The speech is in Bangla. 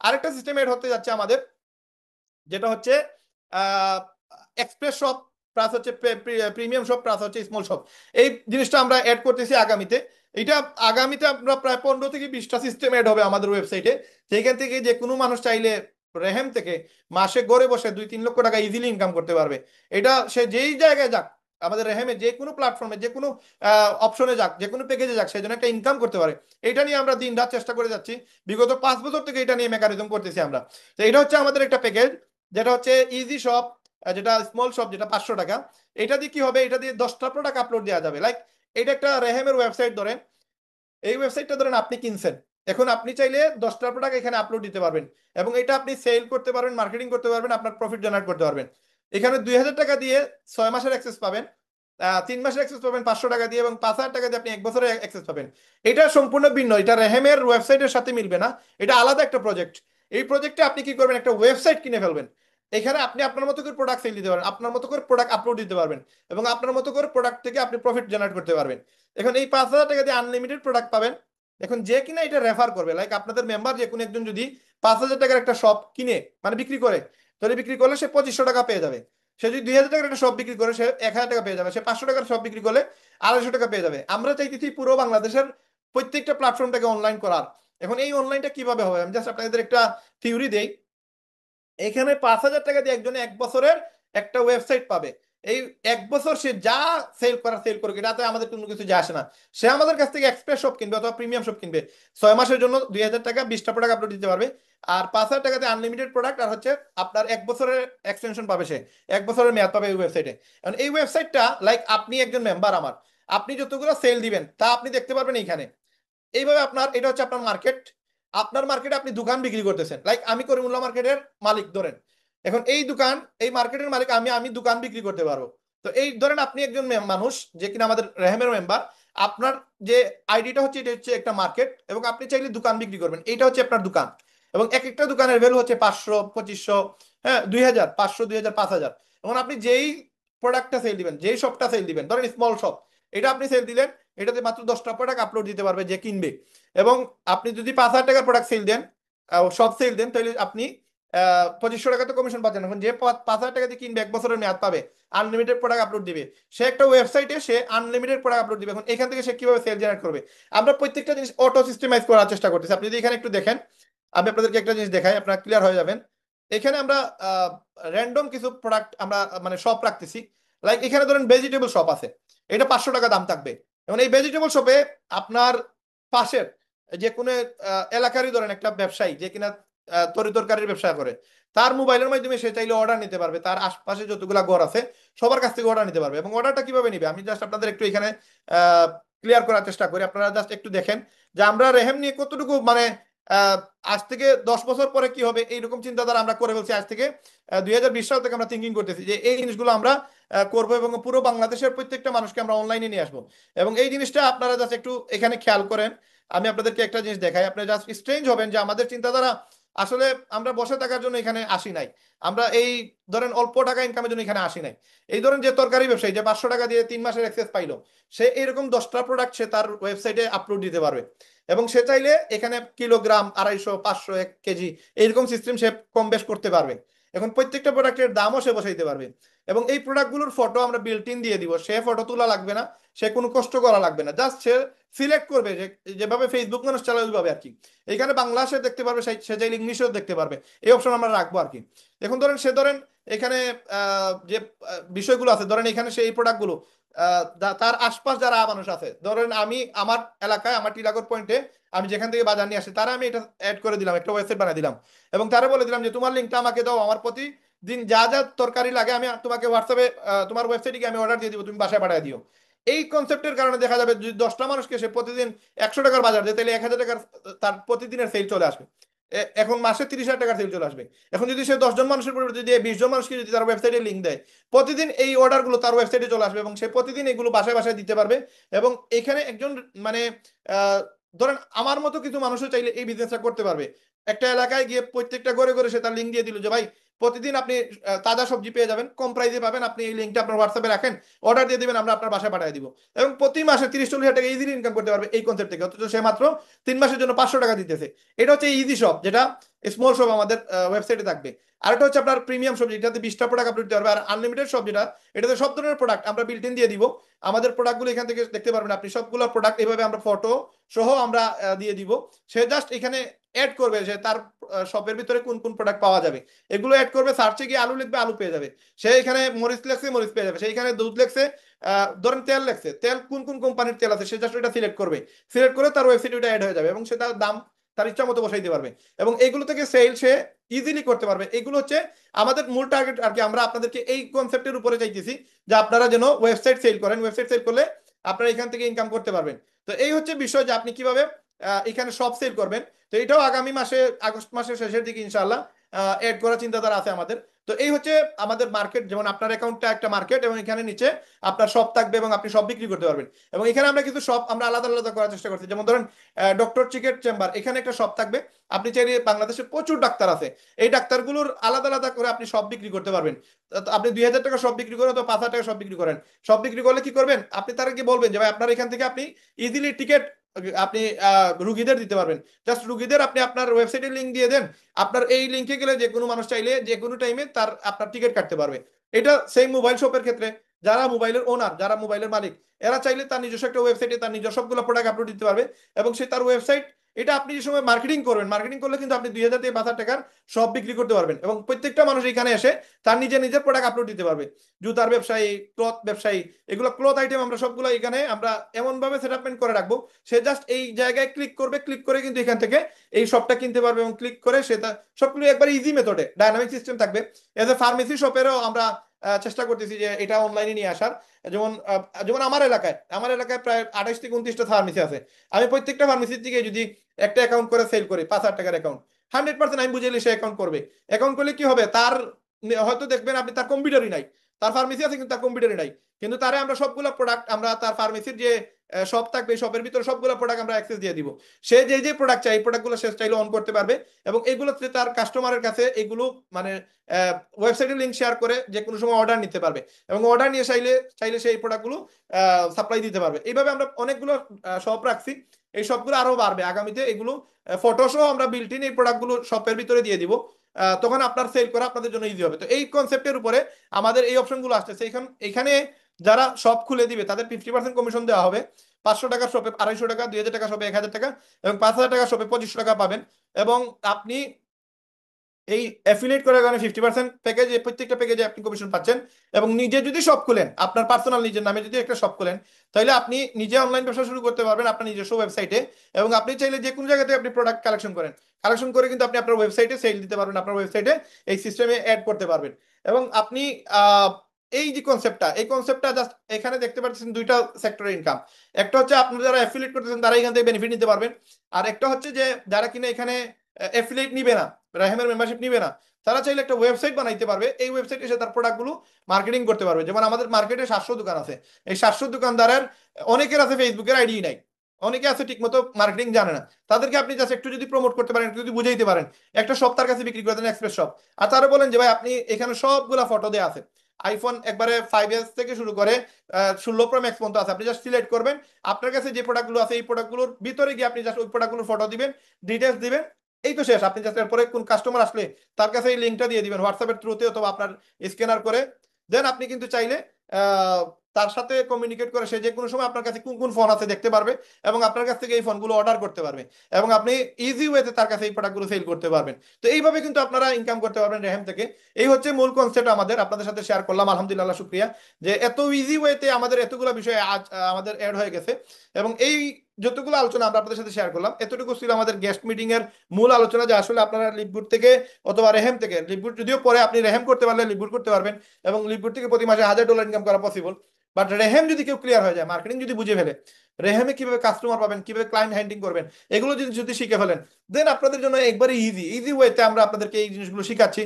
আরেকটা সিস্টেম এড হতে যাচ্ছে আমাদের, যেটা হচ্ছে এক্সপ্রেস শপ প্লাস হচ্ছে প্রিমিয়াম শপ প্লাস হচ্ছে স্মল শপ। এই জিনিসটা আমরা অ্যাড করতেছি আগামীতে। এটা আগামীতে আমরা প্রায় 15 থেকে 20টা সিস্টেম অ্যাড হবে আমাদের ওয়েবসাইটে। সেইখান থেকে যে কোনো মানুষ চাইলে রেহেম থেকে মাসে ঘরে বসে 2-3 লক্ষ টাকা ইজিলি ইনকাম করতে পারবে। এটা সে যেই জায়গায় যাক, আমাদের রেহেমে যে কোনো প্ল্যাটফর্মে যে কোনো অপশনে যাক, যে কোনো প্যাকেজে যাক, সেই জন্য একটা ইনকাম করতে পারে। এটা নিয়ে আমরা দিন রাত চেষ্টা করে যাচ্ছি। বিগত 5 বছর থেকে এটা নিয়ে মেকানিজম করতেছি আমরা। তো এটা হচ্ছে আমাদের একটা প্যাকেজ, যেটা হচ্ছে ইজি শপ, যেটা স্মল শপ, যেটা 500 টাকা। এটা দিয়ে কি হবে, এটা দিয়ে 10টা প্রোডাক্ট আপলোড দেওয়া যাবে। লাইক এটা একটা রেহেমের ওয়েবসাইট ধরেন, এই ওয়েবসাইটটা ধরেন আপনি কিনছেন, এখন আপনি চাইলে 10টা প্রোডাক্ট এখানে আপলোড দিতে পারবেন, এবং এটা আপনি সেল করতে পারবেন, মার্কেটিং করতে পারবেন, আপনার প্রফিট জেনারেট করতে পারবেন। এখানে 2000 টাকা দিয়ে 6 মাসের অ্যাক্সেস পাবেন, 3 মাসের অ্যাক্সেস পাবেন 500 টাকা দিয়ে, এবং 5000 টাকা দিয়ে আপনি 1 বছরের অ্যাক্সেস পাবেন। এটা সম্পূর্ণ ভিন্ন, এটা রেহেমের ওয়েবসাইটের সাথে মিলবে না, এটা আলাদা একটা প্রজেক্ট। এই প্রজেক্টে আপনি কি করবেন, একটা ওয়েবসাইট কিনে ফেলবেন। এখানে আপনি আপনার মতো করে প্রোডাক্ট সেল দিতে পারবেন, আপনার মতো করে প্রোডাক্ট আপলোড দিতে পারবেন, এবং আপনার মতো করে প্রোডাক্ট থেকে আপনি প্রফিট জেনারেট করতে পারবেন। এখন এই 5000 টাকা দিয়ে আনলিমিটেড প্রোডাক্ট পাবেন। এখন যে কিনা এটা রেফার করবে, লাইক আপনাদের মেম্বার যে কোনো একজন যদি 5000 টাকার একটা শপ কিনে মানে বিক্রি করে, তাহলে বিক্রি করলে সে 2500 টাকা পেয়ে যাবে। সে যদি 2000 টাকার একটা শপ বিক্রি করে সে 1000 টাকা পেয়ে যাবে। সে 500 টাকার শপ বিক্রি করলে 250 টাকা পেয়ে যাবে। আমরা চাইতেছি পুরো বাংলাদেশের প্রত্যেকটা প্ল্যাটফর্মটাকে অনলাইন করার। এখন এই অনলাইনটা কিভাবে হবে, আমি জাস্ট আপনাদের একটা থিওরি দেই। এখানে 5000 টাকা দিয়ে একজনে 1 বছরের একটা ওয়েবসাইট পাবে। এই 1 বছর সে যা সেল করার সেল করুক, এটাতে আমাদের কোনো কিছু যায় আসে না। সে আমাদের কাছ থেকে এক্সপ্রেস শপ কিনবে অথবা প্রিমিয়াম শপ কিনবে, 6 মাসের জন্য 2000 টাকা 20টা প্রোডাক্ট আপলোড দিতে পারবে। আর 5000 টাকাতে আনলিমিটেড প্রোডাক্ট, আর হচ্ছে আপনার 1 বছরের এক্সটেনশন পাবে, সে 1 বছরের মেয়াদ পাবে এই ওয়েবসাইটে। কারণ এই ওয়েবসাইটটা লাইক আপনি একজন মেম্বার আমার, আপনি যতগুলো সেল দিবেন তা আপনি দেখতে পারবেন এইখানে। এইভাবে আপনার এটা হচ্ছে আপনার মার্কেট। আপনার মার্কেটে আপনি দোকান বিক্রি করতেছেন, লাইক আমি করিমুল্লাহ মার্কেটের মালিক ধরেন। এখন এই দোকান, এই মার্কেটের মালিক আমি, আমি দোকান বিক্রি করতে পারবো। তো এই ধরেন আপনি একজন মানুষ যে কিনা আমাদের রেহেমের মেম্বার, আপনার যে আইডিটা হচ্ছে এটা হচ্ছে একটা মার্কেট, এবং আপনি চাইলে দোকান বিক্রি করবেন, এইটা হচ্ছে আপনার দোকান। এবং এক একটা দোকানের ভ্যালু হচ্ছে 500, 2500, হ্যাঁ 2000, 500, 2000, 5000। এবং আপনি যেই প্রোডাক্টটা সেল দিবেন, যেই শপটা সেল দিবেন, ধরেন স্মল শপ, এটা আপনি সেল দিলেন, এটাতে মাত্র 10টা প্রোডাক্ট আপলোড দিতে পারবে যে কিনবে। এবং আপনি যদি 5000 টাকার প্রোডাক্ট সেল দেন, সব সেল দেন, তাহলে আপনি 2500 টাকা তো কমিশন পাচ্ছেন। এখন যে 5000 টাকা দিয়ে কিনবে 1 বছরের মেয়াদ পাবে, আনলিমিটেড প্রোডাক্ট আপলোড দিবে, সে একটা ওয়েবসাইটে সে আনলিমিটেড প্রোডাক্ট আপলোড দিবে। এখন এখান থেকে সে কিভাবে সেল জেনারেট করবে, আমরা প্রত্যেকটা জিনিস অটো সিস্টেমাইজ করার চেষ্টা করতেছি। আপনি যদি এখানে একটু দেখেন, আমি আপনাদেরকে একটা জিনিস দেখাই, আপনারা ক্লিয়ার হয়ে যাবেন। এখানে আমরা র্যান্ডম কিছু প্রোডাক্ট আমরা মানে শপ রাখতেছি। লাইক এখানে ধরেন ভেজিটেবল শপ আছে, এটা 500 টাকা দাম থাকবে। এবং এই ভেজিটেবল শপে আপনার পাশের যে কোনো এলাকারই ধরেন একটা ব্যবসায়ী যে কিনা তরি তরকারির ব্যবসা করে, তার মোবাইলের মাধ্যমে সে চাইলে অর্ডার নিতে পারবে, তার আশপাশে যতগুলা ঘর আছে সবার কাছ থেকে অর্ডার নিতে পারবে। এবং অর্ডারটা কিভাবে নিবে, আমি জাস্ট আপনাদের একটু এখানে ক্লিয়ার করার চেষ্টা করি। আপনারা জাস্ট একটু দেখেন যে আমরা রেহেম নিয়ে কতটুকু মানে আজ থেকে 10 বছর পরে কি হবে এইরকম চিন্তাধারা আমরা করে ফেলছি। আজ থেকে 2020 সাল থেকে আমরা থিঙ্কিং করতেছি যে এই জিনিসগুলো আমরা করবো, এবং পুরো বাংলাদেশের প্রত্যেকটা মানুষকে আমরা অনলাইনে নিয়ে আসবো। এবং এই জিনিসটা আপনারা জাস্ট একটু এখানে খেয়াল করেন। আমি আপনাদেরকে একটা জিনিস দেখাই, আপনারা জাস্ট স্ট্রেঞ্জ হবেন যে আমাদের চিন্তাধারা আসলে আমরা বসে থাকার জন্য এখানে আসি নাই। আমরা এই ধরেন অল্প টাকা ইনকামের জন্য এখানে আসি নাই। এই ধরেন যে তরকারি ব্যবসায়ী যে 500 টাকা দিয়ে 3 মাসের অ্যাক্সেস পাইলো, সে এরকম 10টা প্রোডাক্ট সে তার ওয়েবসাইটে আপলোড দিতে পারবে। এবং সে চাইলে এখানে কিলোগ্রাম, 250, 500, 1 কেজি এইরকম সিস্টেম সে কম বেশ করতে পারবে। এখন প্রত্যেকটা প্রোডাক্টের দামও সে বসাইতে পারবে। এবং এই প্রোডাক্টগুলোর ফটো আমরা বিল্ট ইন দিয়ে দিব, সে ফটো তোলা লাগবে না, সে কোনো কষ্ট করা লাগবে না, জাস্ট সে সিলেক্ট করবে যে যেভাবে ফেসবুক মানুষ চালায় ওইভাবে আর কি। এখানে বাংলা সে দেখতে পারবে, সে চাইলে ইংলিশেও দেখতে পারবে, এই অপশন আমরা রাখবো আর কি। এখন ধরেন সে ধরেন এখানে যে বিষয়গুলো আছে, ধরেন এখানে সেই প্রোডাক্টগুলো তার আশপাশ যারা মানুষ আছে, ধরেন আমি আমার এলাকায় আমার টিলাগড় পয়েন্টে আমি যেখান থেকে বাজার নিয়ে আসি, তারা আমি এটা অ্যাড করে দিলাম, একটা ওয়েবসাইট বানিয়ে দিলাম। এবং তারা বলে দিলাম যে তোমার লিঙ্কটা আমাকে দাও, আমার প্রতিদিন যা যা তরকারি লাগে আমি তোমাকে হোয়াটসঅ্যাপে তোমার ওয়েবসাইটে গিয়ে আমি অর্ডার দিয়ে দিব, তুমি বাসায় পাঠিয়ে দিও। এই কনসেপ্টের কারণে দেখা যাবে যদি 10টা মানুষকে সে প্রতিদিন 100 টাকার বাজার দেয়, তাহলে 1000 টাকার তার প্রতিদিনের সেল চলে আসবে। এখন মাসে 30,000 টাকার সেল চলে আসবে। এখন যদি সে 10 জন মানুষের পরিবর্তে যদি 20 জন মানুষকে যদি তার ওয়েবসাইটে লিঙ্ক দেয়, প্রতিদিন এই অর্ডারগুলো তার ওয়েবসাইটে চলে আসবে, এবং সে প্রতিদিন এগুলো বাসায় বাসায় দিতে পারবে। এবং এখানে একজন মানে আহ, ধরেন আমার মতো কিছু মানুষও চাইলে এই বিজনেসটা করতে পারবে। একটা এলাকায় গিয়ে প্রত্যেকটা ঘরে ঘরে সে তার লিঙ্ক দিয়ে দিল যে ভাই প্রতিদিন আপনি তাজা সবজি পেয়ে যাবেন, কম প্রাইসে পাবেন। আপনি এই লিঙ্কটা আপনার হোয়াটসঅ্যাপে রাখেন, অর্ডার দিয়ে দিবেন, আমরা আপনার বাসায় পাঠিয়ে দিব। এবং প্রতি মাসে 30-40 হাজার টাকা ইজিলি ইনকাম করতে পারবে এই কনসেপ্ট থেকে, অথচ সে মাত্র 3 মাসের জন্য 500 টাকা দিতেছে। এটা হচ্ছে ইজি শপ, যেটা স্মল শপ আমাদের ওয়েবসাইটে থাকবে। আরেকটা হচ্ছে আপনার প্রিমিয়াম শপ, যেটাতে 20টা প্রোডাক্ট আপলোড দিতে পারবে। আর আনলিমিটেড শপ, যেটা এটাতে সব ধরনের প্রোডাক্ট আমরা বিল্ট ইন দিয়ে দিব। আমাদের প্রোডাক্টগুলো এখান থেকে দেখতে পারবেন আপনি, সবগুলো প্রোডাক্ট এইভাবে আমরা ফটো সহ আমরা দিয়ে দিব। সে জাস্ট এখানে অ্যাড করবে যে তার শপের ভিতরে কোন কোন প্রোডাক্ট পাওয়া যাবে, এগুলো অ্যাড করবে। সার্চে গিয়ে আলু লিখবে, আলু পেয়ে যাবে। সে এখানে মরিচ লেখছে, মরিচ পেয়ে যাবে। সে এখানে দুধ লেখছে, ধরেন তেল লেখছে, তেল কোন কোন কোম্পানির তেল আছে সে জাস্ট এটা সিলেক্ট করবে। সিলেক্ট করে তার ওয়েবসাইটে ওটা অ্যাড হয়ে যাবে, এবং সে তার দাম তার ইচ্ছা মতো বসাইতে পারবে। এবং এইগুলো থেকে সেল সে ইজিলি করতে পারবে। এগুলো হচ্ছে আমাদের মূল টার্গেট আর কি। আমরা আপনাদেরকে এই কনসেপ্টের উপরে চাইতেছি যে আপনারা যেন ওয়েবসাইট সেল করেন। ওয়েবসাইট সেল করলে আপনারা এখান থেকে ইনকাম করতে পারবেন। তো এই হচ্ছে বিষয় যে আপনি কিভাবে এখানে সব সেল করবেন। তো এটাও আগামী মাসে, আগস্ট মাসের শেষের দিকে ইনশাআল্লাহ এড করার চিন্তাধারা আছে আমাদের। তো এই হচ্ছে আমাদের মার্কেট। যেমন আপনার অ্যাকাউন্টটা একটা মার্কেট, এবং এখানে নিচে আপনার শপ থাকবে এবং আপনি সব বিক্রি করতে পারবেন। এবং এখানে আমরা কিছু শপ আমরা আলাদা আলাদা করার চেষ্টা করছি। যেমন ধরেন ডক্টর চিকেট চেম্বার, এখানে একটা শপ থাকবে। আপনি চাইলে, বাংলাদেশে প্রচুর ডাক্তার আছে, এই ডাক্তারগুলোর আলাদা আলাদা করে আপনি সব বিক্রি করতে পারবেন। তো আপনি 2000 টাকা সব বিক্রি করেন, তো 5000 টাকা সব বিক্রি করেন। সব বিক্রি করলে কি করবেন, আপনি তাদেরকে বলবেন যে ভাই আপনার এখান থেকে আপনি ইজিলি টিকিট আপনি রুগীদের দিতে পারবেন। জাস্ট রুগীদের আপনি আপনার ওয়েবসাইটের লিঙ্ক দিয়ে দেন, আপনার এই লিঙ্কে গেলে যে কোনো মানুষ চাইলে যে কোনো টাইমে তার আপনার টিকিট কাটতে পারবে। এটা সেই মোবাইল শপের ক্ষেত্রে, যারা মোবাইলের ওনার, যারা মোবাইলের মালিক, এরা চাইলে তার নিজস্ব একটা ওয়েবসাইটে তার নিজস্ব সবগুলো প্রোডাক্ট আপলোড দিতে পারবে। এবং সে তার ওয়েবসাইট, এটা আপনি যে সময় মার্কেটিং করবেন, মার্কেটিং করলে কিন্তু আপনি 2000 থেকে 5000 টাকার সব বিক্রি করতে পারবেন। এবং প্রত্যেকটা মানুষ এখানে এসে তার নিজের নিজের প্রোডাক্ট আপলোড দিতে পারবে। জুতার ব্যবসায়ী, ক্লথ ব্যবসায়ী, এগুলো ক্লথ আইটেম আমরা সবগুলো এখানে আমরা এমন ভাবে সেটআপমেন্ট করে রাখবো, সে জাস্ট এই জায়গায় ক্লিক করবে, ক্লিক করে কিন্তু এখান থেকে এই শপটা কিনতে পারবে। এবং ক্লিক করে সে সবগুলো একবার ইজি মেথডে ডায়নামিক সিস্টেম থাকবে। এজ এ ফার্মেসি শপেরও আমরা চেষ্টা করতেছি যে এটা অনলাইনে নিয়ে আসার। যেমন যেমন আমার এলাকায় প্রায় 28 থেকে 29টা ফার্মেসি আছে। আমি প্রত্যেকটা ফার্মেসির থেকে যদি একটা অ্যাকাউন্ট করে সেল করি, 5000 টাকার অ্যাকাউন্ট, 100% আমি বুঝাইলে সে অ্যাকাউন্ট করবে। অ্যাকাউন্ট করলে কি হবে, তার হয়তো দেখবেন আপনি তার কম্পিউটারই নাই, তার ফার্মেসি আছে কিন্তু তার কম্পিউটারই নাই, কিন্তু তারে আমরা সবগুলো প্রোডাক্ট, আমরা তার ফার্মেসির যে শপ থাকবে, এই শপের ভিতরে সবগুলো প্রোডাক্ট আমরা অ্যাক্সেস দিয়ে দিব। সে যে যে প্রোডাক্ট চাই, এই প্রোডাক্টগুলো সে চাইলে অন করতে পারবে। এবং এগুলো তার কাস্টমারের কাছে এগুলো মানে ওয়েবসাইটের লিঙ্ক শেয়ার করে যে কোনো সময় অর্ডার নিতে পারবে। এবং অর্ডার নিয়ে চাইলে চাইলে সেই প্রোডাক্টগুলো সাপ্লাই দিতে পারবে। এইভাবে আমরা অনেকগুলো শপ রাখছি। এই শপগুলো আরো বাড়বে আগামীতে। এগুলো ফটো সহ আমরা বিল্ট ইন এই প্রোডাক্টগুলো শপের ভিতরে দিয়ে দিব। তখন আপনার সেল করা আপনাদের জন্য ইজি হবে। তো এই কনসেপ্টের উপরে আমাদের এই অপশনগুলো আসতেছে। এখানে যারা শপ খুলে দিবে তাদের 50% কমিশন দেওয়া হবে। 500 টাকার শপে 250 টাকা, 2000 টাকা শপে 1000 টাকা, এবং 5000 টাকা শপে 2500 টাকা পাবেন। এবং আপনি এই অ্যাফিলিয়েট করার কারণে 50% প্যাকেজে, প্রত্যেকটা প্যাকেজে আপনি কমিশন পাচ্ছেন। এবং নিজে যদি শপ খুলেন, আপনার পার্সোনাল নিজের নামে যদি একটা শপ খুলেন, তাহলে আপনি নিজে অনলাইন ব্যবসা শুরু করতে পারবেন আপনার নিজস্ব ওয়েবসাইটে। এবং আপনি চাইলে যে কোনো জায়গাতে আপনি প্রোডাক্ট কালেকশন করেন, কালেকশন করে কিন্তু আপনি আপনার ওয়েবসাইটে সেল দিতে পারবেন, আপনার ওয়েবসাইটে এই সিস্টেমে অ্যাড করতে পারবেন। এবং আপনি এই যে কনসেপ্টটা, এই কনসেপ্টটা জাস্ট এখানে দেখতে পাচ্ছেন দুইটা সেক্টরের ইনকাম। একটা হচ্ছে আপনারা যারা অ্যাফিলিয়েট করতেছেন তারা এখান থেকে বেনিফিট নিতে পারবেন। আর একটা হচ্ছে যে যারা কিনা এখানে অ্যাফিলিয়েট নিবে না, রেহেমের মেম্বারশিপ নিবে না, তারা চাইলে একটা ওয়েবসাইট বানাইতে পারবে। এই ওয়েবসাইটে এসে তার প্রোডাক্টগুলো মার্কেটিং করতে পারবে। যেমন আমাদের মার্কেটে 700 দোকান আছে। এই 700 দোকানদারের অনেকের আছে ফেসবুকের আইডি নাই, অনেকে আছে ঠিক মতো মার্কেটিং জানে না। তাদেরকে আপনি জাস্ট একটু যদি প্রমোট করতে পারেন, একটু যদি বুঝাইতে পারেন, একটা শপ তার কাছে বিক্রি করে দেন, এক্সপ্রেস শপ, আর তারা বলেন যে ভাই আপনি এখানে সবগুলা ফটো দেওয়া আছে, আইফোন একবারে 5S থেকে শুরু করে 16 প্রো ম্যাক্স পর্যন্ত আছে, আপনি জাস্ট সিলেক্ট করবেন আপনার কাছে যে প্রোডাক্টগুলো আছে, এই প্রোডাক্টগুলোর ভিতরে গিয়ে আপনি জাস্ট ওই প্রোডাক্টগুলোর ফটো দিবেন, ডিটেলস দিবেন, এই তো শেষ। আপনি জাস্ট এরপরে কোন কাস্টমার আসলে তার কাছে এই লিঙ্কটা দিয়ে দিবেন হোয়াটসঅ্যাপের থ্রুতে, অথবা আপনার স্ক্যানার করে। দেন আপনি কিন্তু চাইলে আহ, তার সাথে কমিউনিকেট করে সে যে কোনো সময় আপনার কাছে কোন কোন ফোন আছে দেখতে পারবে, এবং আপনার কাছ থেকে এই ফোনগুলো অর্ডার করতে পারবে। এবং আপনি ইজি ওয়েতে তার কাছে এই প্রোডাক্টগুলো সেল করতে পারবেন। তো এইভাবে কিন্তু আপনারা ইনকাম করতে পারবেন রেহেম থেকে। এই হচ্ছে মূল কনসেপ্ট আমাদের, আপনাদের সাথে শেয়ার করলাম। আলহামদুলিল্লাহ, শুক্রিয়া যে এত ইজি ওয়েতে আমাদের এতগুলো বিষয় আজ আমাদের অ্যাড হয়ে গেছে। এবং এই যতগুলো আলোচনা আমরা আপনাদের সাথে শেয়ার করলাম, এতটুকু ছিল আমাদের গেস্ট মিটিং এর মূল আলোচনা, যে আসলে আপনারা লিভগুড থেকে অথবা রেহেম থেকে, লিভগুড যদিও পরে আপনি রেহেম করতে পারলে লিভগুড করতে পারবেন, এবং লিভগুড থেকে প্রতি মাসে $1000 ইনকাম করা পসিবল। বাট রেহেম যদি কেউ ক্লিয়ার হয়ে যায়, মার্কেটিং যদি বুঝে ফেলে, রেহেমে কিভাবে কাস্টমার পাবেন, কিভাবে ক্লায়েন্ট হ্যান্ডলিং করবেন, এগুলো যদি যদি শিখে ফেলেন, দেন আপনাদের জন্য একবারে ইজি ইজি ওয়েতে আমরা আপনাদেরকে এই জিনিসগুলো শিখাচ্ছি।